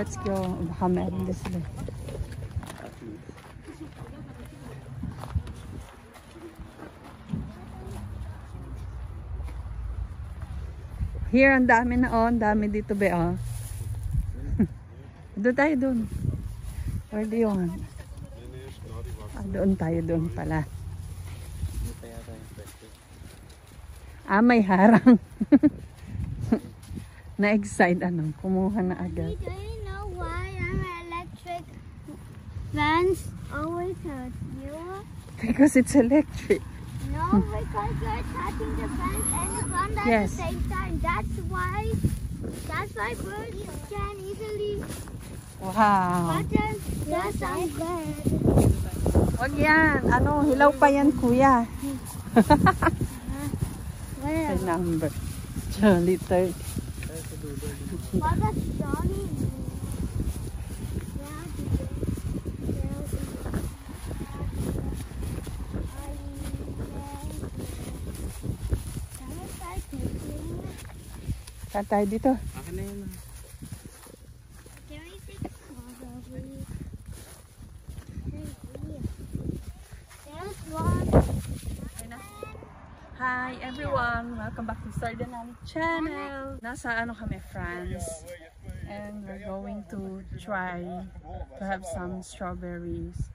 let's go. Baka meron din sila. Here, ang dami na oh. Ang dami dito be oh. Doon tayo doon. Where do you want? Doon tayo doon pala. May harang. Na-excite ano. Kumuha na agad. Do you know why our electric fence always hurts you? Because it's electric. No, because you're touching the fence and the ground at Yes. the same time. That's why birds can easily Wow. catch them. Yes, I'm glad. Wag yan. Ano, hilaw pa yan, kuya. Where? The number. Jolly 30. What does Johnny mean? Saan tayo dito? Akin na yun. Can we take a photo, please? There's one. Hi everyone! Welcome back to Sardanali channel. Nasa ano kami, France. And we're going to try to have some strawberries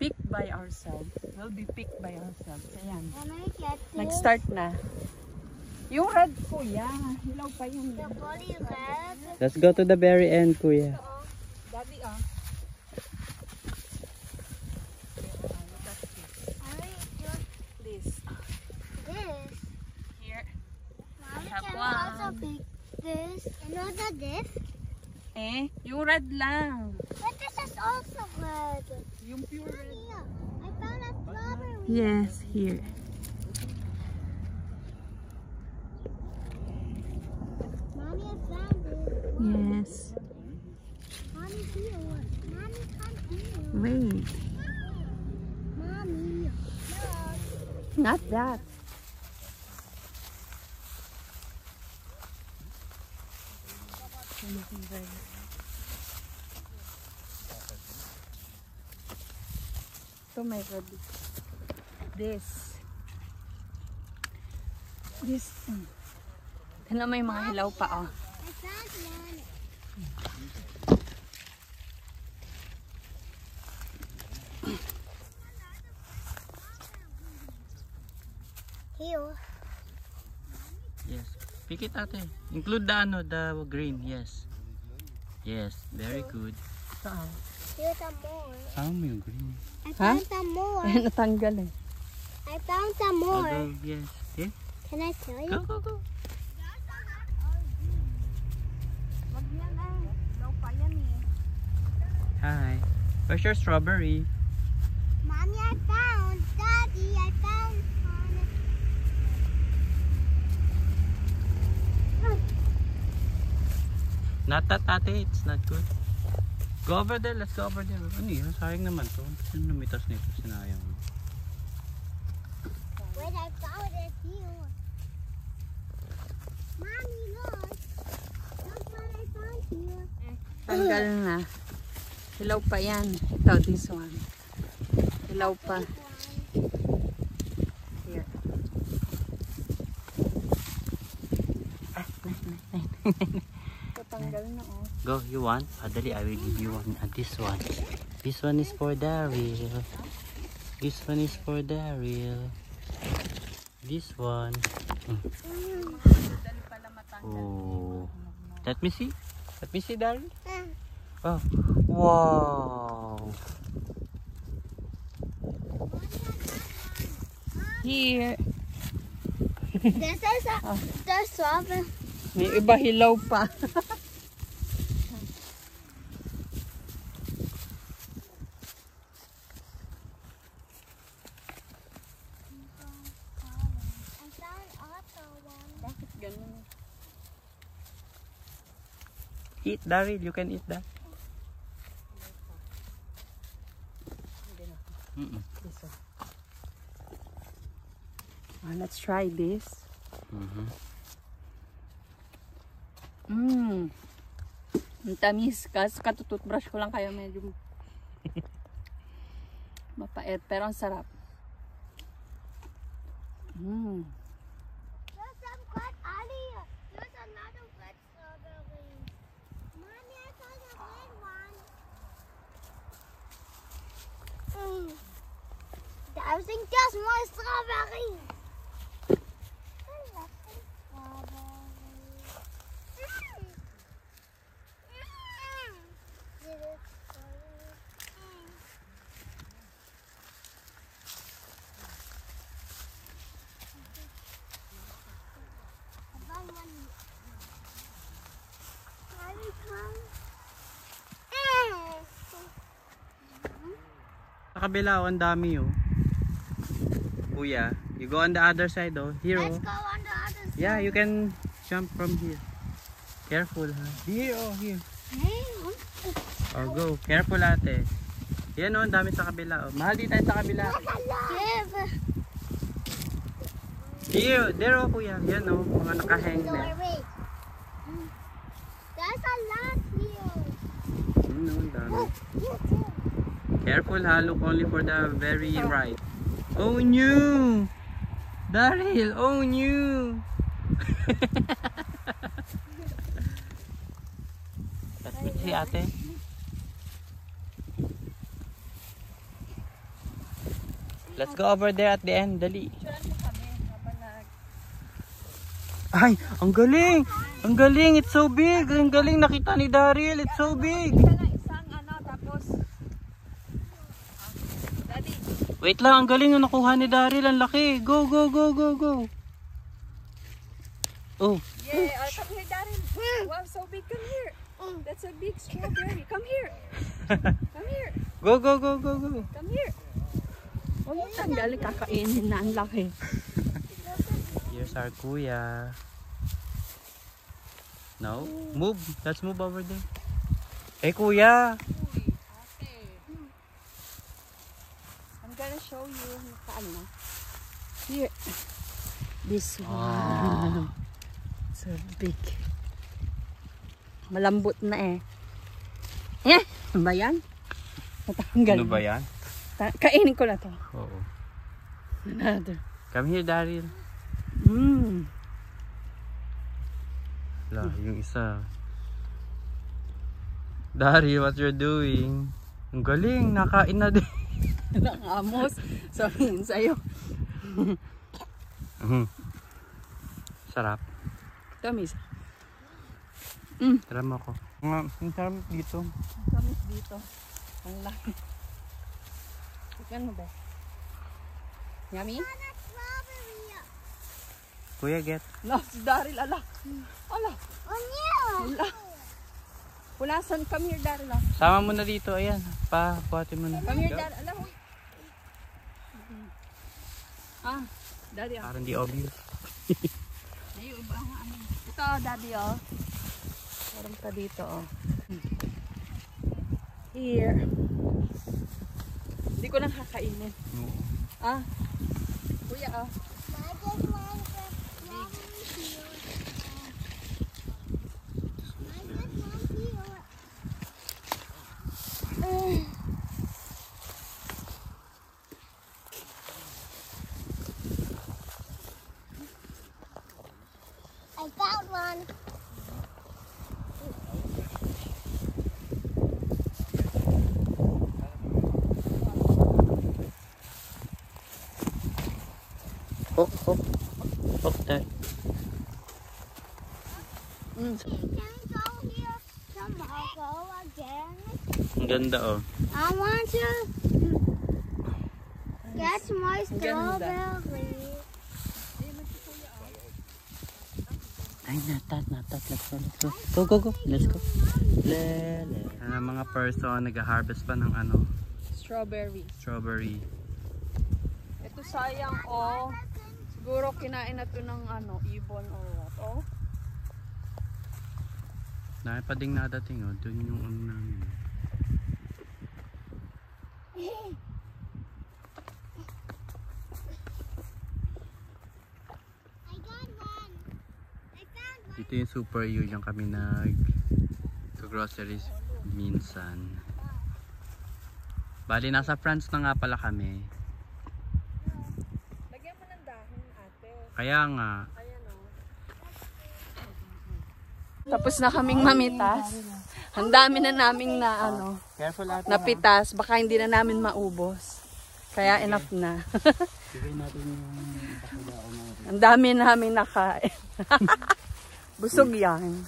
picked by ourselves. We'll be picked by ourselves. Ayan. Can I get this? Nag-start na. Yung red kuya, hilaw pa yun. The body red. Let's go to the very end, kuya. Daddy, I just please. this. Here. Mommy, have can we one. also pick this? And also this? Yung red lang. But this is also red. Yung pure red. Here, I found a strawberry. Yes, here. Mommy, I found it. Yes. Mommy, here. Mommy, come here. Wait. Mommy, look. Not that. Ito may red. This. Tignan mo yung mga hilaw pa oh. I found one. Here. Yes. Pick it, ate. Include the green. Yes. Yes. Very good. Saan? Here's some more. Saan mo yung green? I found some more. Natanggal eh. I found some more. Although, yes. Okay. Can I tell you? Go, go, go. Wag yan ah. Hilaw pa yan eh. Hi. Where's your strawberry? Mommy, I found. Daddy, I found one. Not that, ate. It's not good. Go over there. Let's go over there. Ano yun? Sayang naman to. Sino numitas nito? Sinayang. Wait, I found it here. Mommy, look. Look what I found here. Tanggal na. Hilaw pa yan. Ito, this one. Hilaw pa. Here. Tanggal na oh. Go, you want? Adali, I will give you one. This one. This one is for Daryl. This one is for Daryl. This one. Oh. Let me see. Let me see, Daryl. Oh. Wow. Here. This is the strawberry. May iba hilaw pa. I found also one. Bakit ganun? Eat, Daryl. You can eat that. Mm-mm. This one. Let's try this. Ang tamis. Kaso katututbrush ko lang kaya medyo mapait. Pero ang sarap. There's some quite earlier. There's another red strawberry. Mommy, I saw the red one. I think there's more strawberry. I love some strawberry. Sa kabila, oh, ang dami oh. Kuya, you go on the other side oh. Here Let's oh. go on the other side. Yeah, you can jump from here. Careful ha. Here oh, here. Oh, go. Careful ate. Yan oh, ang dami sa kabila oh. Mahal di tayo sa kabila. Here, there oh kuya. Yan oh, mga nakahang there. There's a lot here. Yan oh, ang dami. Careful ha, look only for the very right. Oh no! Daryl, oh no! That's me si ate. Let's go over there at the end, dali. Ay, ang galing! Ang galing, it's so big! Ang galing, nakita ni Daryl, it's so big! Wait lang, ang galing yung nakuha ni Daryl, ang laki. Go, go, go, go, go. Oh. Yeah, come here, Daryl. Wow, so big. Come here. That's a big strawberry. Come here. Come here. Go, go, go, go, go. Come here. Huwag mo tanggalin, kakainin na ang laki. Here's our kuya. No? Move. Let's move over there. Hey, kuya. I'm gonna show you. Here. This one. So big. Malambot na eh. Ano ba yan? Natanggal. Ano ba yan? Kainin ko na to. Oo. Another. Come here, Daryl. Wala, yung isa. Daryl, what you're doing? Ang galing, nakain na din. Nakamos. Sabihin sa'yo. Sarap. Tamis. Tara mo ako. Ang sarap dito. Tamis dito. Ang laki. Tignan mo ba? Yummy? Kuya, get. No, si Daryl, ala. Ala. Ala. Pulasan, come here, Daryl. Sama mo na dito, ayan. Buhatin mo na. Come here, Daryl. Ala. Daddy. Parang di obvious. Ayun ba? Ito, Daddy, oh. Parang pa dito, oh. Here. Hindi ko nang kakainin. Kuya, oh. I found one. Hop, hop. Hop, there. Can we go here tomorrow again? Ang ganda, oh. I want to get more strawberries. Ay, natat. Let's go. Go. Let's go. Lele. Ang mga person nag-harvest pa ng ano? Strawberry. Ito sayang, oh. Siguro kinain na to ng ano, ibon or what, oh. Dahil pa ding nadating, oh. Doon yung ano namin. I got one. Dito yung Super U, yung kami nag mag-groceries minsan. Bali, nasa France na nga pala kami. Lagyan mo ng dahon, ate. Kaya nga. Ayan o. Tapos na kaming mamitas. Ang dami na naming na Careful ate. napitas. Baka hindi na namin maubos. Kaya enough na. Bigay natin yung bakudao na. Ang dami namin nakain. Busog yan.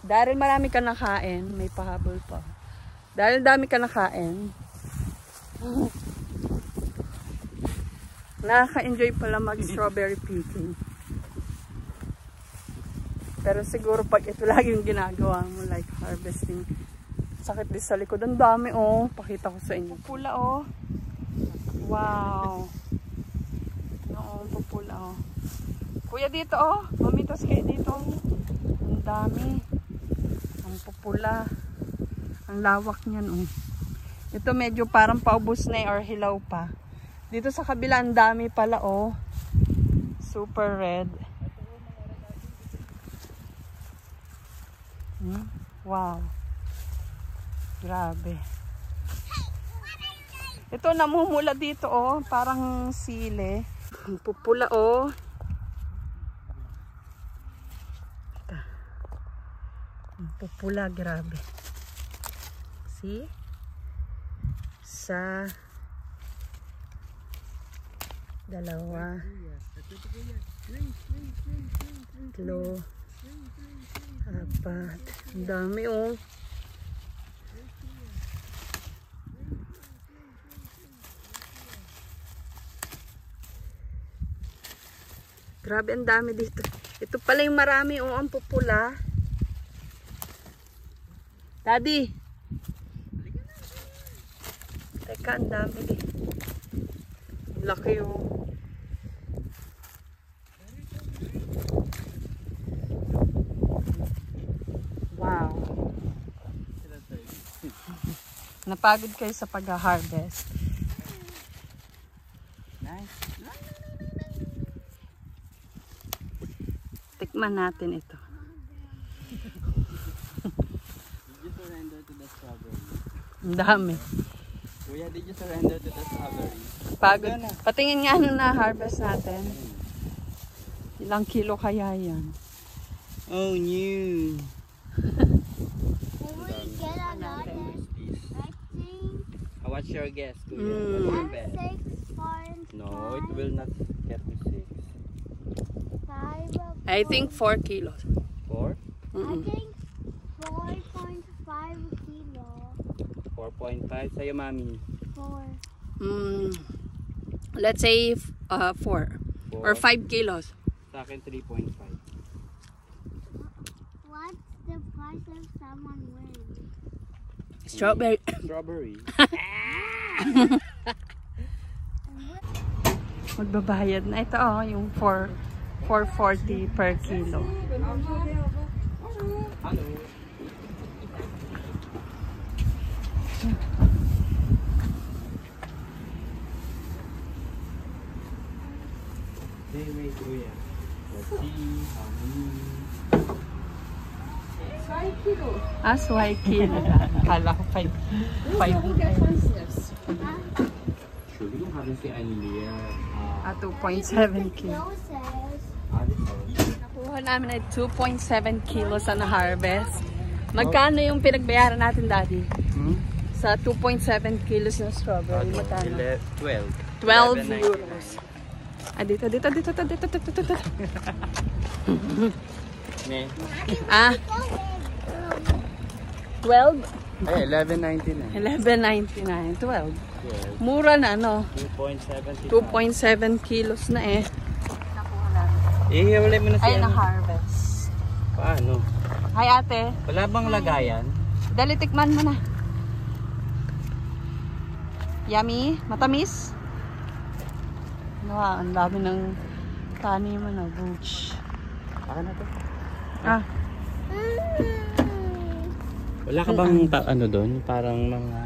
Dahil marami ka nakain, may pahabol pa. Dahil dami ka nakain, nakaka-enjoy pala mag-strawberry picking. Pero siguro pag ito lagi yung ginagawa mo, like harvesting, sakit din sa likod. Ang dami oh. Pakita ko sa inyo. Pupula oh. Wow. Oo, pupula oh. Kuya dito oh. Mamitas kayo dito. Ang dami. Ang pupula. Ang lawak niyan oh. Ito medyo parang paubos na or hilaw pa. Dito sa kabila ang dami pala oh. Super red. Wow. Grabe. Ito namumula dito oh, parang sili. Ang pupula oh. Ang pupula, grabe. See? Isa, dalawa, tatlo, apat. Ang dami oh. Grabe, ang dami dito. Ito pala yung marami oh, ang pupula. Daddy. Teka, ang dami din. Laki oh. Wow. Napagod kayo sa pag-harvest. Nice. Tikman natin ito. Did you surrender to the strawberry? Ang dami. Kuya, did you surrender to the strawberry? Pagod. Patingin nga ano na harvest natin. Ilang kilo kaya yan? Oh, new. Can we get another? I think What's your guess, Kuya? What's your bet? 6.5. No, it will not get to 6. I think 4 kilos. 4? I think 4.5 kilo. 4.5 sa'yo, Mami. 4. Let's say 4 or 5 kilos. Sa akin, 3.5. What's the price of someone win? Strawberry. Strawberry. Magbabayad na. Ito oh, yung 4.40 per kilo. Hello. Wait, Kuya. Let's see how many. Swai kilo. Kala ko 5. Surely kung halos si Anlia. 2.7 kilos. Nakuha namin ay 2.7 kilos na harvest. Magkano yung pinagbayaran natin, Daddy? Sa 2.7 kilos ng strawberry, magkano? 12. 12 euros. Dito. Ne? 12? Ay, 11.99. 11.99. 12. Yes. Mura na, no? 2.7. 2.7 kilos na eh. Nakuha namin. Ihuli mo na siya. Ay, na-harvest. Paano? Hi, ate. Wala bang lagayan? Dali, tikman mo na. Yummy? Matamis? Ang dami ng taniman na booch. Baka na to. Mm. Wala ka bang ano doon? Parang mga